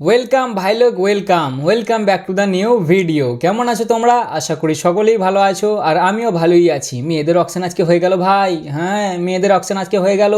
Welcome ভাই লোক, welcome back to the new video. কেমন আছো তোমরা? আশা করি সকলেই ভালো আছো, আর আমিও ভালোই আছি। মেয়েদের অকশন আজকে হয়ে গেল ভাই। হ্যাঁ, মেয়েদের অকশন আজকে হয়ে গেল।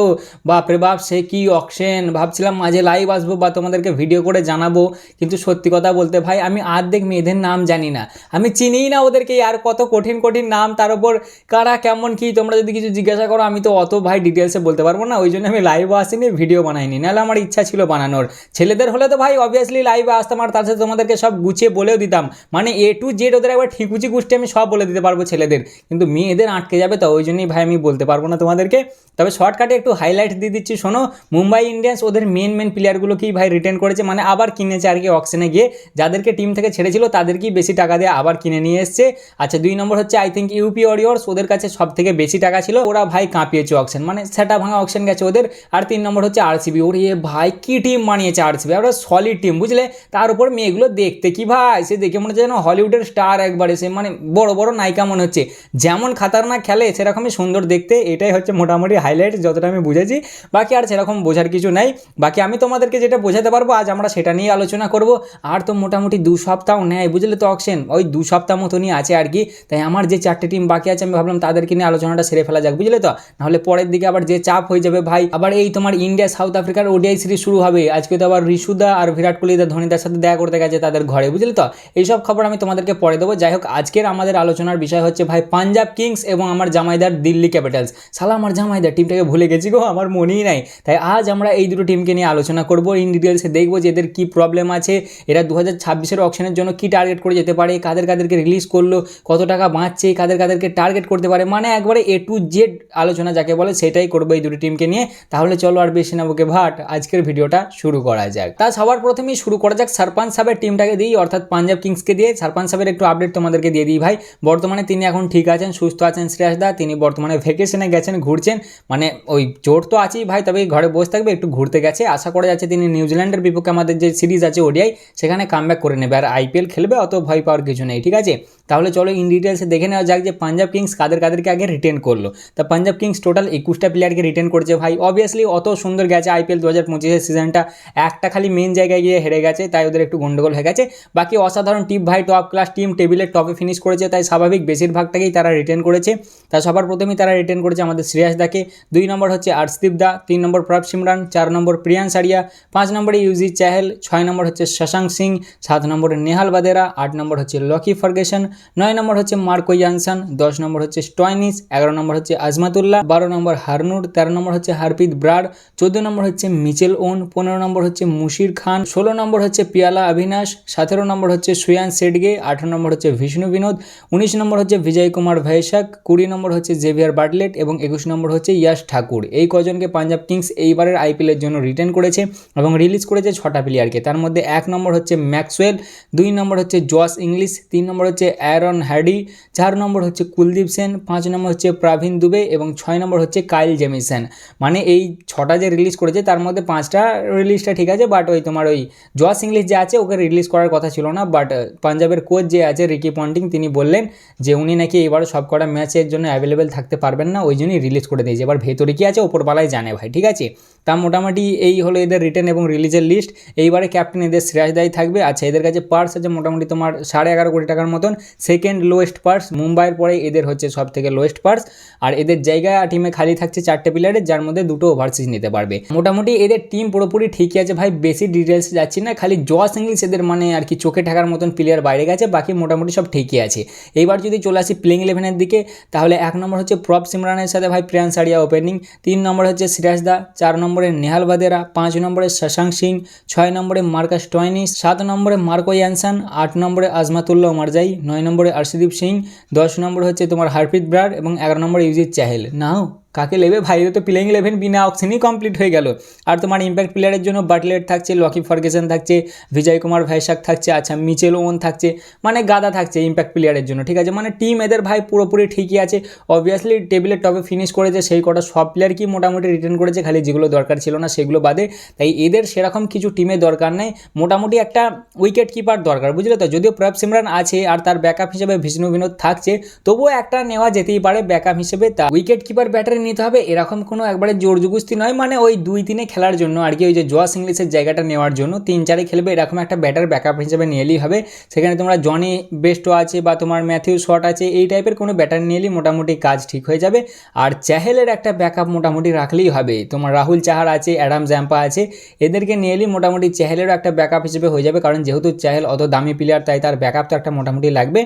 বাপরে বাপ, সে কি অকশন! ভাবছিলাম মাঝে লাইভ আসবো বা তোমাদেরকে ভিডিও করে জানাবো, কিন্তু সত্যি কথা বলতে ভাই আমি অর্ধেক মেয়েদের নাম জানি না, আমি চিনিই না ওদেরকে। আর কত কঠিন কঠিন নাম, তার উপর কারা কেমন কি তোমরা যদি কিছু জিজ্ঞাসা করো আমি তো অত ভাই ডিটেলসে বলতে পারবো না। ওই জন্য আমি লাইভও আসিনি, ভিডিও বানাইনি, নাহলে আমার ইচ্ছা ছিল বানানোর। ছেলেদের হলে তো ভাই অবভিয়াসলি লাইভে আসতাম, আর তার সাথে তোমাদেরকে সব গুছিয়ে বলেও দিতাম, মানে এ টু জেড ওদের একবার ঠিকুচি গুষ্টি আমি সব বলে দিতে পারবো ছেলেদের। কিন্তু মেয়েদের আটকে যাবে, তো ওই জন্যই ভাই আমি বলতে পারবো না তোমাদেরকে। তবে শর্টকাটে একটু হাইলাইট দিয়ে দিচ্ছি, শোনো। মুম্বাই ইন্ডিয়ান্স ওদের মেন প্লেয়ারগুলোকেই ভাই রিটেন করেছে, মানে আবার কিনেছে আর কি। অকশনে গিয়ে যাদেরকে টিম থেকে ছেড়েছিল তাদেরকেই বেশি টাকা দিয়ে আবার কিনে নিয়ে এসছে। আচ্ছা, 2 নম্বর হচ্ছে আই থিঙ্ক ইউপি ওয়ারিয়র্স, ওদের কাছে সব থেকে বেশি টাকা ছিল, ওরা ভাই কাঁপিয়েছে অকশন, মানে সেটা ভাঙা অকশন গেছে ওদের। আর 3 নম্বর হচ্ছে আরসিবি। ওর ভাই কি টিম বানিয়েছে আরসিবি, আর সলিড টিম বুঝলে। তার উপর মেয়েগুলো দেখতে কি ভাই, সে দেখে মনে হচ্ছে যেন হলিউডের স্টার একবারে, সে মানে বড় বড় নায়িকা মনে হচ্ছে। যেমন খাতারনাক খেলে সেরকমই সুন্দর দেখতে। এটাই হচ্ছে মোটামুটি হাইলাইট, যতটা আমি বুঝেছি। বাকি আর সেরকম বোঝার কিছু নাই। বাকি আমি তোমাদেরকে যেটা বোঝাতে পারবো আজ আমরা সেটা নিয়ে আলোচনা করব। আর তো মোটামুটি 2 সপ্তাহ নেয় বুঝলে তো অকশন, ওই 2 সপ্তাহ মতনই আছে আর কি। তাই আমার যে 4টে টিম বাকি আছে আমি ভাবলাম তাদেরকে নিয়ে আলোচনাটা সেরে ফেলা যাক বুঝলে তো। নাহলে পরের দিকে আবার যে চাপ হয়ে যাবে ভাই। আবার এই তোমার ইন্ডিয়া সাউথ আফ্রিকার ওডিআই সিরিজ শুরু হবে আজকে, তো আবার ঋষুদা আর বিরাট কোহলি ধোনিদার সাথে দেখা করতে গেছে তাদের ঘরে বুঝলে তো। এইসব খবর আমি তোমাদেরকে পরে দেবো। যাই হোক, আজকের আমাদের আলোচনার বিষয় হচ্ছে ভাই পাঞ্জাব কিংস এবং আমার জামাইদার দিল্লি ক্যাপিটালস। সালা আমার জামাইদার টিমটাকে ভুলে গেছি গো, আমার মনেই নাই। তাই আজ আমরা এই দুটো টিমকে নিয়ে আলোচনা করবো ইন ডিটেলসে, দেখবো যে এদের কী প্রবলেম আছে, এরা 2026-এর অকশনের জন্য কী টার্গেট করে যেতে পারে, কাদেরকে রিলিজ করলো, কত টাকা বাঁচছে, কাদেরকে টার্গেট করতে পারে, মানে একবারে এ টু জেড আলোচনা যাকে বলে সেটাই করবো এই দুটো টিমকে নিয়ে। তাহলে চলো আর বেশি না বকে ভাট, আজকের ভিডিওটা শুরু করা যাক। তা সবার প্রথমেই শুরু করা যাক সারপাঞ্চ সাহেবের টিমটাকে দিই, অর্থাৎ পাঞ্জাব কিংসকে দিয়ে। সারপাঞ্চ সাহেবের একটু আপডেট তোমাদেরকে দিয়ে দিই ভাই। বর্তমানে তিনি এখন ঠিক আছেন, সুস্থ আছেন শ্রেয়াস দা। তিনি বর্তমানে ভ্যাকেশনে গেছেন, ঘুরছেন, মানে ওই জোর তো আছেই ভাই, তবে ঘরে বসে থাকবে, একটু ঘুরতে গেছে। আশা করা যাচ্ছে তিনি নিউজিল্যান্ডের বিপক্ষে আমাদের যে সিরিজ আছে ওডিআই, সেখানে কামব্যাক করে নেবে, আর আইপিএল খেলবে, অত ভয় পাওয়ার কিছু নেই, ঠিক আছে। তাহলে চলো ইন ডিটেলসে দেখে নেওয়া যাক যে পাঞ্জাব কিংস কাদেরকে আগে রিটেন করলো। তা পাঞ্জাব কিংস টোটাল 21টা প্লেয়ারকে রিটেন করেছে ভাই। অবভিয়াসলি অত সুন্দর গেছে আইপিএল 2025-এর সিজনটা, একটা খালি মেন জায়গায় গিয়ে হেরে গেছে, তাই ওদের একটু গন্ডগোল হয়ে গেছে। বাকি অসাধারণ টিম ভাই, টপ ক্লাস টিম, টেবিলের টপে ফিনিশ করেছে, তাই স্বাভাবিক বেশিরভাগটাকেই তারা রিটেন করেছে। তা সবার প্রথমেই তারা রিটেন করেছে আমাদের শ্রেয়াস দাকে, 2 নম্বর হচ্ছে আর্শদীপ দা, 3 নম্বর প্রভ সিমরান, 4 নম্বর প্রিয়াংশ আরিয়া, 5 নম্বরে ইউজি চাহেল, 6 নম্বর হচ্ছে শশাঙ্ক সিং, 7 নম্বরে নেহাল বাদেরা, 8 নম্বর হচ্ছে লকি ফার্গুসন, 9 নম্বর হচ্ছে মার্কো ইয়ানসন, 10 নম্বর হচ্ছে স্টয়নিস, 11 নম্বর হচ্ছে আজমাতুল্লাহ, 12 নম্বর হারনুর, 13 নম্বর হচ্ছে হারপ্রীত ব্রাড, 14 নম্বর হচ্ছে মিচেল ওন, 15 নম্বর হচ্ছে মুশির খান, 16 নম্বর হচ্ছে পিয়ালা অভিনাশ, 17 নম্বর হচ্ছে সুয়ান সেডগে, 18 নম্বর হচ্ছে বিষ্ণু বিনোদ, 19 নম্বর হচ্ছে বিজয় কুমার ভাইশাক, 20 নম্বর হচ্ছে জেভিয়ার বাটলেট এবং 21 নম্বর হচ্ছে ইয়াশ ঠাকুর। এই কজনকে পাঞ্জাব কিংস এইবারের আইপিএলের জন্য রিটেন করেছে এবং রিলিজ করেছে 6টা প্লেয়ারকে। তার মধ্যে 1 নম্বর হচ্ছে ম্যাক্সওয়েল, 2 নম্বর হচ্ছে জস ইংলিশ, 3 নম্বর হচ্ছে অ্যারন হ্যাডি, 4 নম্বর হচ্ছে কুলদীপ সেন, 5 নম্বর হচ্ছে প্রাভিন দুবে এবং 6 নম্বর হচ্ছে কাইল জেমিসন। মানে এই 6টা যে রিলিজ করেছে তার মধ্যে 5টা রিলিজটা ঠিক আছে, বাট ওই তোমার ওই জস ইংলিশ যে আছে ওকে রিলিজ করার কথা ছিল না। বাট পাঞ্জাবের কোচ যে আছে রিকি পন্টিং, তিনি বললেন যে উনি নাকি এবারও সব কটা ম্যাচের জন্য অ্যাভেলেবেল থাকতে পারবেন না, ওই জন্যই রিলিজ করে দিয়েছে। এবার ভেতরে কি আছে ওপরবালাই জানে ভাই, ঠিক আছে। তা মোটামুটি এই হলো এদের রিটেন এবং রিলিজের লিস্ট। এইবারে ক্যাপ্টেন এদের শ্রেয়াস দাই থাকবে। আচ্ছা, এদের কাছে পার্স আছে মোটামুটি তোমার 11.5 কোটি টাকার মতন, সেকেন্ড লোয়েস্ট পার্স। মুম্বাইয়ের পরে এদের হচ্ছে সব থেকে লোয়েস্ট পার্স। আর এদের জায়গা টিমে খালি থাকছে 4টে প্লেয়ারের, যার মধ্যে 2টো ওভারসিজ নিতে পারবে। মোটামুটি এদের টিম পুরোপুরি ঠিকই আছে ভাই, বেশি ডিটেলসে যাচ্ছি না। খালি জস ইংলিশ এদের মানে আর কি চোখে ঠাকার মতন প্লেয়ার বাইরে গেছে, বাকি মোটামুটি সব ঠিকই আছে। এইবার যদি চলে আসি প্লেইং 11-এর দিকে, তাহলে 1 নম্বর হচ্ছে প্রভ সিমরানের সাথে ভাই প্রিয়াংশ আরিয়া ওপেনিং, 3 নম্বরে হচ্ছে শ্রেয়াস দা, 4 নম্বরে নেহাল বাদেরা, 5 নম্বরে শশাঙ্ক সিং, 6 নম্বরে মার্কাস স্টয়নিস, 7 নম্বরে মার্কো ইয়ানসন, 8 নম্বরে আজমাতুল্লাহ ওমারজাই, 9 নম্বরে আর্শদীপ সিং, 10 নম্বরে হচ্ছে তোমার হারপ্রীত ব্রাড এবং 11 নম্বরে ইউজি চাহেল। নাও কাকে নেবে ভাই, তো প্লেইং 11 বিনা অকশনই কমপ্লিট হয়ে গেল। আর তোমার ইম্প্যাক্ট প্লেয়ারের জন্য বাটলেট থাকছে, লকি ফার্গুসন থাকছে, বিজয় কুমার ভাইশাক থাকছে, আচ্ছা মিচেল ওন থাকছে, মানে গাদা থাকছে ইম্প্যাক্ট প্লেয়ারের জন্য, ঠিক আছে। মানে টিম এদের ভাই পুরোপুরি ঠিকই আছে। অবভিয়াসলি টেবিলের টপে ফিনিশ করেছে, সেই কটা সব প্লেয়ার কি মোটামুটি রিটার্ন করেছে, খালি যেগুলো দরকার ছিল না সেগুলো বাদে। তাই এদের সেরকম কিছু টিমে দরকার নেই। মোটামুটি একটা উইকেট কিপার দরকার বুঝলে তো। যদিও প্রভ সিমরান আছে আর তার ব্যাকআপ হিসেবে বিষ্ণু বিনোদ থাকছে, তবুও একটা নেওয়া যেতেই পারে ব্যাকআপ হিসেবে। তা উইকেট কিপার ব্যাটারে নিতে হবে এরকম কোনো একবারে জোর জবরদস্তি নয়, মানে ওই 2-3 খেলার জন্য আর কি, ওই যে জস ইংলিশের জায়গাটা নেওয়ার জন্য 3-4 খেলবে এরকম একটা ব্যাটার ব্যাকআপ হিসেবে নিয়েলেই হবে। সেখানে তোমরা জনি বেস্টো আছে বা তোমার ম্যাথিউ শট আছে, এই টাইপের কোনো ব্যাটার নিয়েলেই মোটামুটি কাজ ঠিক হয়ে যাবে। আর চাহেলের একটা ব্যাকআপ মোটামুটি রাখলেই হবে। তোমার রাহুল চাহার আছে, অ্যাডাম জ্যাম্পা আছে, এদেরকে নিয়েলেই মোটামুটি চাহেলেরও একটা ব্যাকআপ হিসেবে হয়ে যাবে, কারণ যেহেতু চাহেল অত দামি প্লেয়ার তাই তার ব্যাকআপ তো একটা মোটামুটি লাগবে।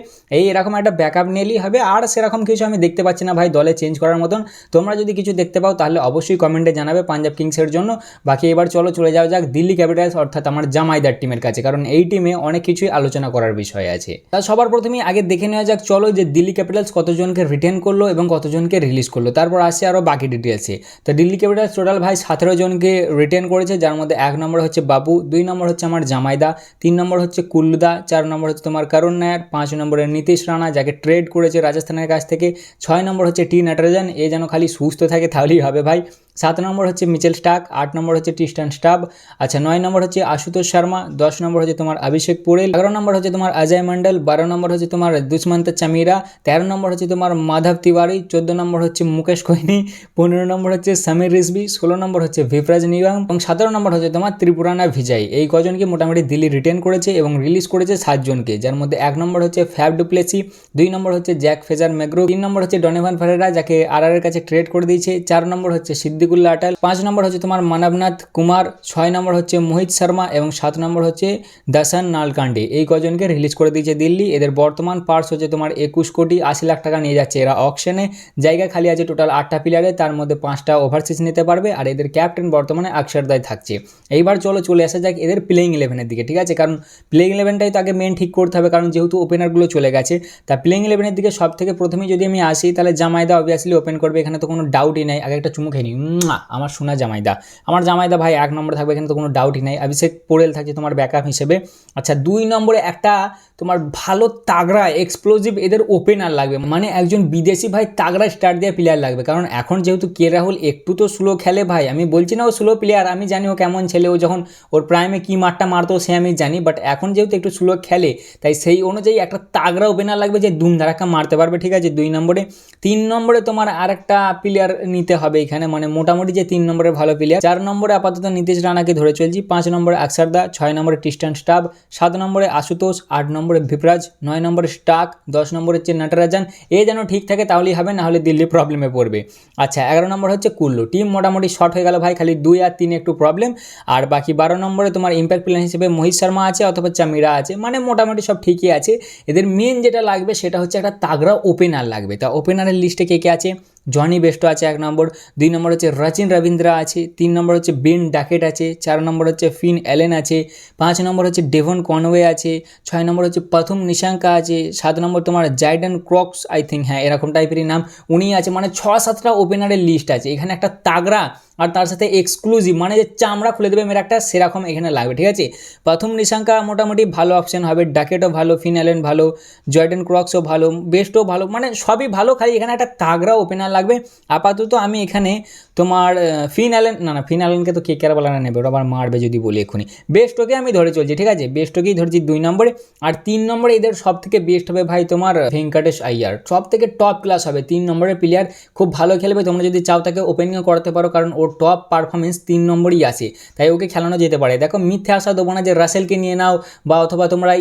এরকম একটা ব্যাকআপ নিলেই হবে। আর সেরকম কিছু আমি দেখতে পাচ্ছি না ভাই দলে চেঞ্জ করার মতন। তোমরা যদি কিছু দেখতে পাও তাহলে অবশ্যই কমেন্টে জানাবে পাঞ্জাব কিংসের জন্য। বাকি এবার চলে যাওয়া যাক দিল্লি ক্যাপিটালস অর্থাৎ আমার জামাইদার টিমের কাছে, কারণ এই টিমে অনেক কিছুই আলোচনা করার বিষয় আছে। তা সবার প্রথমেই আগে দেখে নেওয়া যাক চলো যে দিল্লি ক্যাপিটালস কতজনকে রিটেন করলো এবং কতজনকে রিলিজ করলো, তারপর আসছে আরও বাকি ডিটেলসে। তো দিল্লি ক্যাপিটালস টোটাল ভাই 17 জনকে রিটেন করেছে, যার মধ্যে 1 নম্বর হচ্ছে বাবু, 2 নম্বর হচ্ছে আমার জামাইদা, 3 নম্বর হচ্ছে কুল্লুদা, 4 নম্বর হচ্ছে তোমার করুণ নায়ার, 5 নম্বরে নীতিশ রানা যাকে ট্রেড করেছে রাজস্থানের কাছ থেকে, 6 নম্বর হচ্ছে টি নটরাজন, এ যেন খালি সুস্থ থাকে তাহলেই হবে ভাই, 7 নম্বর হচ্ছে মিচেল স্টার্ক, 8 নম্বর হচ্ছে টিস্টান স্টাব, আচ্ছা 9 নম্বর হচ্ছে আশুতোষ শর্মা, 10 নম্বর হচ্ছে তোমার অভিষেক পোরেল, 11 নম্বর হচ্ছে তোমার অজয় মন্ডল, 12 নম্বর হচ্ছে তোমার দুষ্মন্ত চামিরা, 13 নম্বর হচ্ছে তোমার মাধব তিওয়ারি, 14 নম্বর হচ্ছে মুকেশ কোহলি, 15 নম্বর হচ্ছে সমীর রিজভি, 16 নম্বর হচ্ছে ভিপ্রাজ নিগম এবং 17 নম্বর হচ্ছে তোমার ত্রিপুরানা ভিজাই। এই কজনকে মোটামুটি দিল্লি রিটেন করেছে এবং রিলিজ করেছে 7 জনকে, যার মধ্যে 1 নম্বর হচ্ছে ফ্যাব ডুপ্লেসি, 2 নম্বর হচ্ছে জ্যাক ফেজার ম্যাগ্রো, 3 নম্বর হচ্ছে ডোনোভান ফেরেরা যাকে আরআর এর কাছে ট্রেড করে দিয়েছে, 4 নম্বর হচ্ছে সিদ্দিকুল্লাহ আটাল, 5 নম্বর হচ্ছে তোমার মানবনাথ কুমার, 6 নম্বর হচ্ছে মোহিত শর্মা এবং 7 নম্বর হচ্ছে দাসান নালকান্ডে। এই কজনকে রিলিজ করে দিয়েছে দিল্লি। এদের বর্তমান পার্স হচ্ছে তোমার 21 কোটি 80 লাখ টাকা নিয়ে যাচ্ছে এরা অকশনে। জায়গা খালি আছে টোটাল 8টা প্লেয়ারে, তার মধ্যে 5টা ওভারসিজ নিতে পারবে আর এদের ক্যাপ্টেন বর্তমানে অক্ষরদায় থাকছে। এইবার চলে আসা যাক এদের প্লেইং 11-এর দিকে, ঠিক আছে, কারণ প্লেইং 11টাই তো আগে মেন ঠিক করতে হবে, কারণ যেহেতু ওপেনারগুলো চলে গেছে। তা প্লেইং 11-এর দিকে সব থেকে প্রথমেই যদি আমি আসি তাহলে জামাইদা অবভিয়াসলি ওপেন করবে, এখানে তো কোনো ডাউটই নাই। আগে একটা চুমু খেয়ে নিই, আমার সোনা জামাইদা, আমার জামাইদা ভাই 1 নম্বরে থাকবে, এখানে তো কোনো ডাউটই নাই। অভিষেক পোরেল থাকছে তোমার ব্যাকআপ হিসেবে। আচ্ছা 2 নম্বরে একটা তোমার ভালো তাগড়া এক্সপ্লোজিভ এদের ওপেনার লাগবে, মানে একজন বিদেশি ভাই তাগড়া স্টার্ট দেওয়া প্লেয়ার লাগবে, কারণ এখন যেহেতু কে রাহুল একটু তো স্লো খেলে ভাই, আমি বলছি না ও স্লো প্লেয়ার, আমি জানি ও কেমন ছেলে, ও যখন ওর প্রাইমে কি মারটা মারতো সে আমি জানি, বাট এখন যেহেতু একটু স্লো খেলে তাই সেই অনুযায়ী একটা তাগড়া ওপেনার লাগবে যে দুম ধারাক্কা মারতে পারবে, ঠিক আছে 2 নম্বরে। 3 নম্বরে তোমার আরেকটা প্লেয়ার নিতে হবে এখানে, মানে মোটামুটি যে 3 নম্বরে ভালো প্লেয়ার। 4 নম্বরে আপাতত নীতিশ রানাকে ধরে চলছি, 5 নম্বরে অক্ষরদা, 6 নম্বরে টিস্টান স্টাব, 7 নম্বরে আশুতোষ, 8 নম্বরে ভিপ্রাজ, 9 নম্বরে স্টার্ক, 10 নম্বরে হচ্ছে নটরাজন। এ যেন ঠিক থাকে তাহলেই হবে, না হলে দিল্লি প্রবলেমে পড়বে। আচ্ছা 11 নম্বর হচ্ছে কুল্লু। টিম মোটামুটি শর্ট হয়ে গেল ভাই, খালি 2 আর 3 একটু প্রবলেম। আর বাকি 12 নম্বরে তোমার ইম্প্যাক্ট প্লেয়ার হিসেবে মোহিত শর্মা আছে অথবা চামিরা আছে, মানে মোটামুটি সব ঠিকই আছে। এদের মেন যেটা লাগবে সেটা হচ্ছে একটা তাগড়া ওপেনার লাগবে। তা ওপেনারের লিস্টে কে আছে? জনি বেস্টো আছে 1 নম্বর, 2 নম্বর হচ্ছে রচিন রবীন্দ্রা আছে, 3 নম্বর হচ্ছে বেন ডাকেট আছে, 4 নম্বর হচ্ছে ফিন অ্যালেন আছে, 5 নম্বর হচ্ছে ডেভন কনওয়ে আছে, 6 নম্বর হচ্ছে প্রথম নিশাঙ্কা আছে, 7 নম্বর তোমার জাইডেন ক্রক্স আই থিঙ্ক, হ্যাঁ এরকম টাইপেরই নাম, উনি আছে। মানে 6-7টা ওপেনারের লিস্ট আছে এখানে, একটা তাগড়া আর তার সাথে এক্সক্লুসিভ, মানে যে চামড়া খুলে দেবে মেয়ের একটা সেরকম এখানে লাগবে, ঠিক আছে। প্রথম নিশাঙ্কা মোটামুটি ভালো অপশন হবে, ডাকেটও ভালো, ফিন অ্যালেন ভালো, জর্ডেন ক্রক্সও ভালো, বেস্টও ভালো, মানে সবই ভালো, খালি এখানে একটা তাগড়া ওপেনার লাগবে। আপাতত আমি এখানে তোমার ফিন অ্যালেনকে তো কে বলা না নেবে, ওরা আবার মারবে যদি বলি এক্ষুনি। বেস্টকে আমি ধরে চলছি, ঠিক আছে, বেস্টকেই ধরছি 2 নম্বরে। আর 3 নম্বরে এদের সব থেকে বেস্ট হবে ভাই তোমার ভেঙ্কটেশ আইয়ার, সব থেকে টপ ক্লাস হবে 3 নম্বরের প্লেয়ার, খুব ভালো খেলবে। তোমরা যদি চাও তাকে ওপেনিংও করতে পারো, কারণ ওর টপ পারফরমেন্স 3 নম্বরই আসে, তাই ওকে খেলানো যেতে পারে। দেখো মিথ্যে আশা দেবো না যে রাসেলকে নিয়ে নাও বা অথবা তোমরা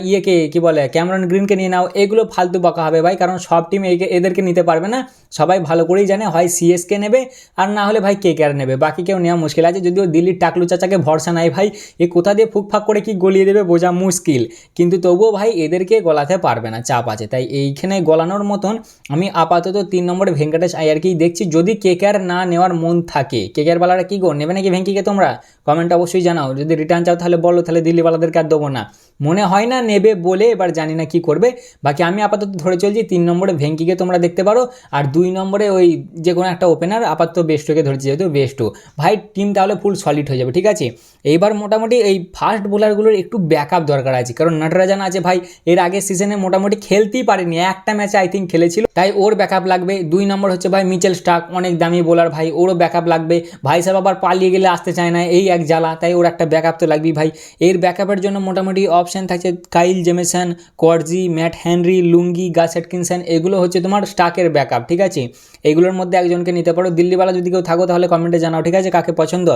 কি বলে ক্যামেরন গ্রিনকে নিয়ে নাও, এগুলো ফালতু বকা হবে ভাই, কারণ সব টিম এদেরকে নিতে পারবে না। সবাই ভালো করেই জানে হয় সিএসকে নেবে আর না হলে ভাই কেকেআর নেবে, বাকি কেউ নেওয়া মুশকিল আছে। যদিও দিল্লির টাকলু চাচাকে ভরসা নাই ভাই, এ কোথা দিয়ে ফুকফাক করে কি গলিয়ে দেবে বোঝা মুশকিল, কিন্তু তবুও ভাই এদেরকে গলাতে পারবে না, চাপ আছে। তাই এইখানে গলানোর মতন আমি আপাতত 3 নম্বরে ভেঙ্কটেশ আইয়ারকেই দেখছি, যদি কেকেআর না নেওয়ার মন থাকে। কেকেআর বালারা কি গো নেবে নাকি ভেঙ্কিকে? তোমরা কমেন্ট অবশ্যই জানাও, যদি রিটার্ন চাও তাহলে বলো, তাহলে দিল্লিওয়ালাদেরকে আর দেবো না। মনে হয় না নেবে বলে, এবার জানি না কি করবে। বাকি আমি আপাতত ধরে চলছি 3 নম্বরে ভেঙ্কিকে তোমরা দেখতে পারো, আর 2 নম্বরে ওই যে কোনো একটা ওপেনার, আপাতত বেস্টোকে ধরেছি যেহেতু বেস্টো ভাই টিম তাহলে ফুল সলিড হয়ে যাবে, ঠিক আছে। এইবার মোটামুটি এই ফাস্ট বোলারগুলোর একটু ব্যাকআপ দরকার আছে, কারণ নটরাজন আছে ভাই, এর আগের সিজনে মোটামুটি খেলতেই পারেনি, একটা ম্যাচে আই থিঙ্ক খেলেছিল, তাই ওর ব্যাকআপ লাগবে। 2 নম্বর হচ্ছে ভাই মিচেল স্টার্ক, অনেক দামি বোলার ভাই, ওরও ব্যাকআপ লাগবে। ভাই সাহেব আবার পালিয়ে গেলে আসতে চায় না, এই এক জ্বালা, তাই ওর একটা ব্যাকআপ তো লাগবেই ভাই। এর ব্যাকআপের জন্য মোটামুটি অপশান থাকছে কাইল জেমিসন, কোয়ার্জি, ম্যাট হেনরি, লুঙ্গি, গাস এটকিনসন, এগুলো হচ্ছে তোমার স্টাকের ব্যাকআপ, ঠিক আছে। এইগুলোর মধ্যে একজনকে নিতে পারো। দিল্লিওয়ালা যদি কেউ থাকো তাহলে কমেন্টে জানাও, ঠিক আছে, কাকে পছন্দ।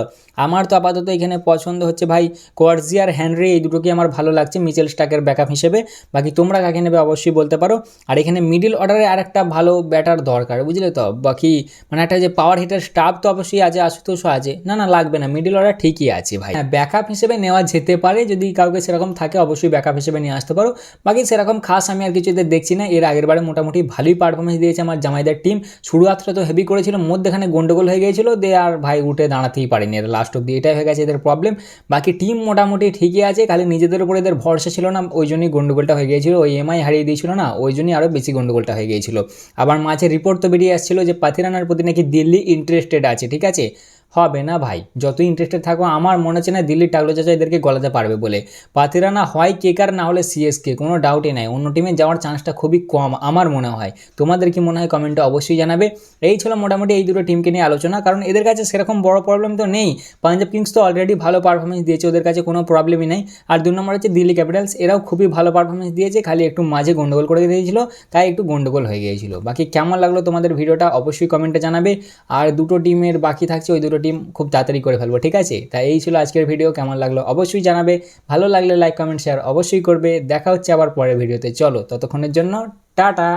আমার তো আপাতত এখানে পছন্দ হচ্ছে ভাই কোয়ার্জি আর হেনরি, এই দুটোকে আমার ভালো লাগছে মিচেল স্টাকের ব্যাকআপ হিসেবে। বাকি তোমরা কাকে নেবে অবশ্যই বলতে পারো। আর এখানে মিডিল অর্ডারে আর একটা ভালো ব্যাটার দরকার, বুঝলে তো। বাকি মানে একটা যে পাওয়ার হিটার স্টাফ তো অবশ্যই আছে, আশুতোষও আছে, না না লাগবে না, মিডিল অর্ডার ঠিকই আছে ভাই। হ্যাঁ, ব্যাকআপ হিসেবে নেওয়া যেতে পারে, যদি কাউকে সেরকম থাকে অবশ্যই ব্যাকআপ হিসেবে নিয়ে আসতে পারো। বাকি সেরকম খাস আমি আর কিছু এদের দেখছি না। এর আগের বারে মোটামুটি ভালোই পারফরমেন্স দিয়েছে আমার জামাইদার টিম। শুরুয়াতটা তো হেভি করেছিল, মধ্যেখানে গন্ডগোল হয়ে গিয়েছিল, দিয়ে আর ভাই উঠে দাঁড়াতেই পারেনি এরা লাস্ট অব্দি, এটাই হয়ে গেছে এদের প্রবলেম। বাকি টিম মোটামুটি ঠিকই আছে, খালি নিজেদের উপর এদের ভরসা ছিল না, ওই জন্যই গন্ডগোলটা হয়ে গিয়েছিল। ওই এমআই হারিয়ে দিয়েছিল না, ওই জন্যই আরও বেশি গন্ডগোলটা হয়ে গিয়েছিল। আবার মাঝে রিপোর্ট তো বেরিয়ে আসছিল যে পাথিরানার প্রতি নাকি দিল্লি ইন্টারেস্টেড আছে, ঠিক আছে। হবে না ভাই, যতই ইন্টারেস্টেড থাকো আমার মনে হচ্ছে না দিল্লির টাকলো চাচা এদেরকে গলাতে পারবে বলে। পাতিরানা হয় কেকার, না হলে সিএসকে, কোনো ডাউটই নাই, অন্য টিমে যাওয়ার চান্সটা খুবই কম আমার মনে হয়। তোমাদের কি মনে হয় কমেন্টে অবশ্যই জানাবে। এই ছিল মোটামুটি এই দুটো টিমকে নিয়ে আলোচনা, কারণ এদের কাছে সেরকম বড় প্রবলেম তো নেই। পাঞ্জাব কিংস তো অলরেডি ভালো পারফরমেন্স দিয়েছে, ওদের কাছে কোনো প্রবলেমই নেই। আর 2 নম্বর হচ্ছে দিল্লি ক্যাপিটালস, এরাও খুবই ভালো পারফরমেন্স দিয়েছে, খালি একটু মাঝে গন্ডগোল করে দিয়েছিল, তাই একটু গন্ডগোল হয়ে গিয়েছিল। বাকি কেমন লাগলো তোমাদের ভিডিওটা অবশ্যই কমেন্টে জানাবে। আর দুটো টিমের বাকি থাকছে, ওই দুটো টিম খুব তাড়াতাড়ি করে ফেলবো, ঠিক আছে। তাই এই ছিল আজকের ভিডিও, কেমন লাগলো অবশ্যই জানাবে। ভালো লাগলে লাইক কমেন্ট শেয়ার অবশ্যই করবে। দেখা হচ্ছে আবার পরের ভিডিওতে, চলো ততক্ষণের জন্য টাটা।